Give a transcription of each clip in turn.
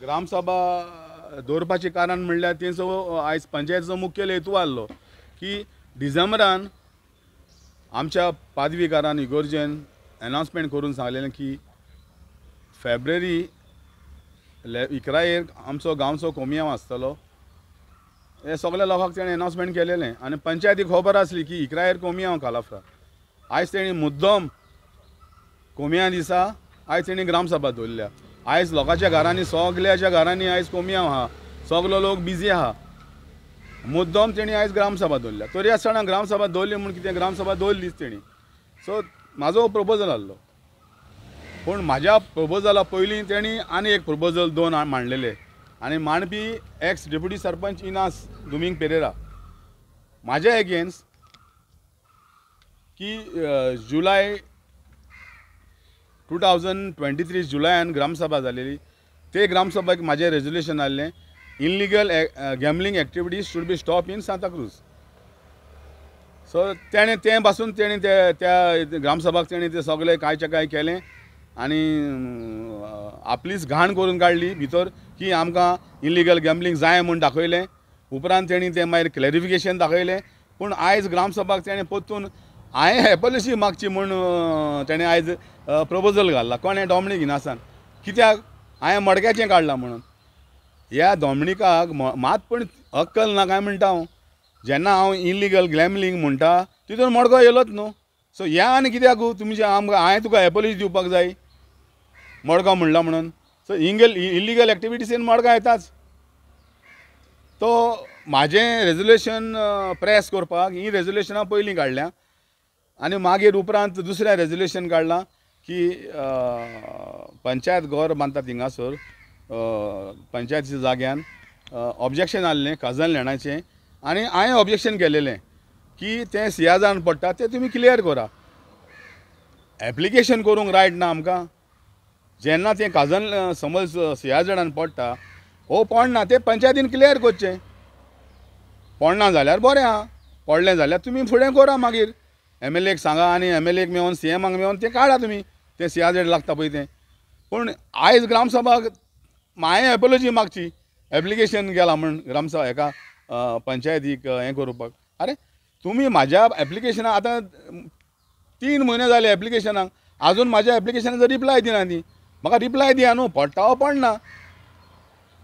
ग्रामसभा दवरपाचें कारण म्हणल्यार तेंचो आयज पंचायतीचो मुखेल हेतू आसलो की डिसेंबरान आमच्या पादवीकारान इगोर्जेन अनाउन्समेंट करून सांगलेलें की फेब्रुवारी 11 आमचो गांवचो कोमियाव आसतलो। हे सगळ्या लोकांक तेणें अनाउन्समेंट केलेलें आनी पंचायतीक खबर आसली की 11 कोमियाव कालाफ्रा। आयज तेणी मुद्दम कोमिया दिसा आयज तेणी ग्रामसभा दवरल्या। आयज लोकांच्या घरांनी सगल्याच्या घरांनी आयज कोमियाव आहा, सगलो लोक बिजी आहा, मुद्दम तेणी आयज ग्रामसभा दवरल्या। तरी आसतना ग्रामसभा दवरली म्हूण कितें ग्रामसभा दवरलीच तेणी। सो म्हाजो प्रपोजल आसलो, पूण म्हाज्या प्रपोजला पयलीं तेणी आनी एक प्रपोजल 2 मांडलेले आनी मांडपी एक्स डेप्युटी सरपंच इनास दुमिंग पेरेरा म्हाज्या एगेन्स्ट की जुलय 2023 जुलयान ग्रामसभा जालेली। ते ग्रामसभाक म्हाजें रेजोल्युशन आसलें illegal gambling activities should be stop in Santacruz. So तेणें ते पासून तेणी त्या ग्रामसभाक तेणी ते सगळे कांयचे कांय केलें आनी आपलीच घाण करून काडली भितर की आमकां इल्लिगल गॅमलिंग जाय म्हूण दाखयलें। उपरांत तेणी तें मागीर क्लॅरिफिकेशन दाखयलें, पूण आयज ग्रामसभाक तेणें परतून हांवें एपॉलॉजी मागची म्हूण तेणें आयज प्रपोजल घाल्ला। कोणें डॉमिनीक इनासान, कित्याक हांवें मडक्याचें काडलां म्हणून। ह्या डॉमिनिकाक मात पण अक्कल ना काय म्हणटा हांव। जेन्ना हांव इल्लिगल गॅमलिंग म्हणटा तितून मडको येयलोच न्हू। सो ह्या आनी कित्याक तुमचे आमकां हांवें तुका एपॉलॉजी दिवपाक जाय मडको म्हणला म्हणून। सो इल्लिगल एक्टिविटीसीन मडगां येताच। तो म्हाजें रेजोल्युशन प्रेस करपाक ही रेजोल्युशनां पयलीं काडल्या आनी मागीर उपरांत दुसरें रेजोल्युशन काडलां की पंचायत घर बांदता थिंगासर पंचायतीच्या जाग्यान ऑब्जेक्शन आसलें काजल लेणाचें आनी हांवें ऑब्जेक्शन केलेलें की तें सियाजान पडटा तें तुमी क्लियर करा। एप्लिकेशन करूंक रायट ना आमकां। जेन्ना तें काजल समज सियाजडान पडटा हो पडना तें पंचायतीन क्लियर करचें। पडना जाल्यार बरें आहा, पडलें जाल्यार तुमी फुडें करा मागीर MLAक सांगा आनी MLAक मेळोन CMाक मेळोन तें काडा तुमी तें सियाजड लागता पळय तें। पूण आयज ग्रामसभाक हांवें एपॉलॉजी मागची एप्लिकेशन गेलां म्हूण ग्रामसभा हेका पंचायतीक हें करपाक। अरे तुमी म्हाज्या एप्लिकेशनाक आतां 3 म्हयने जाले एप्लिकेशनाक, आजून म्हाज्या एप्लिकेशनाचो रिप्लाय दिना ती। म्हाका रिप्लाय दिया न्हू, पडटा वो पडना,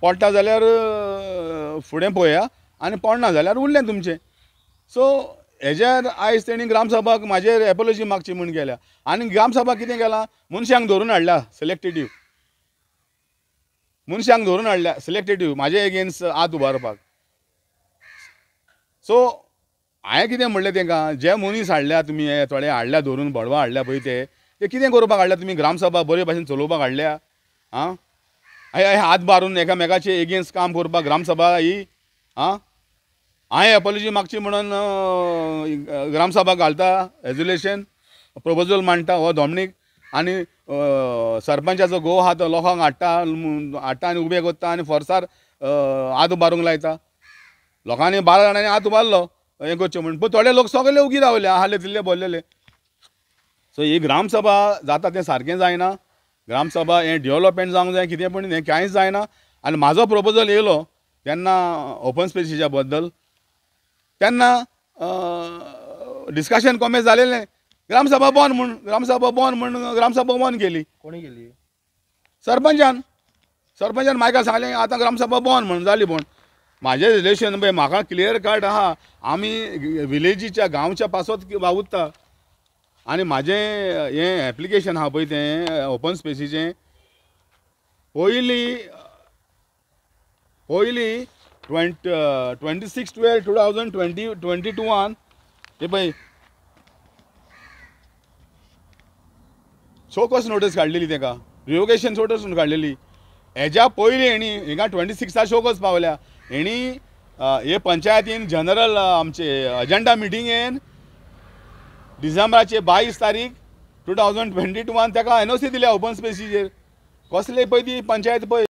पडटा जाल्यार फुडें पळोवया आनी पडना जाल्यार उरलें तुमचें। सो हेजेर आयज तेणी ग्रामसभाक म्हाजेर एपॉलॉजी मागची म्हूण गेल्या आनी ग्रामसभा कितें केलां मनशांक धरून हाडल्या सिलेक्टेटिव्ह म्हाजे एगेन्स्ट हात उबारपाक। सो हांवें कितें म्हणलें तेंकां, जे मनीस हाडल्या तुमी हे थोडे हाडल्या धरून भडवा हाडल्या पळय ते कितें करपाक हाडल्या तुमी ग्रामसभा बरे भाशेन चलोवपाक हाडल्या आं? हात बारून एकामेकाचे एगेन्स्ट काम करपाक ग्रामसभा ही आं? हांवें एपॉलॉजी मागची म्हणून ग्रामसभा घालता रेजोल्युशन प्रपोजल मांडटा हो डॉमिनीक आनी सरपंचाचो घोव आहा तो लोकांक हाडटा आनी उबे करता आनी फोर्सार हात उबारूंक लायता। लोकांनी 12 जाणांनी हात उबारलो हें करचें म्हणून, पूण थोडे लोक सगळे उगी रावले आहले तिल्ले बोल्लेले। सो ही ग्रामसभा जाता तें सारकें जायना। ग्रामसभा हें डेव्हलपमेंट जावंक जाय कितें पूण हें कांयच जायना। आनी म्हाजो प्रपोजल येयलो तेन्ना ओपन स्पेसीच्या बद्दल तेन्ना डिस्कशन कॉमेंट जालेलें ग्रामसभा बंद म्हूण ग्रामसभा बंद केली। कोणी केली? सरपंचान मायका सांगलें आतां ग्रामसभा बंद म्हूण जाली म्हूण। म्हाजें रिलेशन पळय म्हाका क्लियर कट आहा, आमी विलेजीच्या गांवच्या पासत वावुरता आनी म्हाजें हें एप्लिकेशन आहा पळय तें ओपन स्पेसीचें पयलीं 26/12/2022 हे पळय शोकॉस नोटीस काडलेली तेका, रिवोकेशन नोटीस म्हूण काडलेली। हेज्या पयलीं हेणी हिंगा 26 शोकॉस पावल्या। हेणी हे पंचायतीन जनरल आमचे अजेंडा मिटिंगेन डिसेंबराचे 22 तारीख 2022 तेका NOC दिल्या ओपन स्पेसीचेर। कसले पळय ती पंचायत पळय।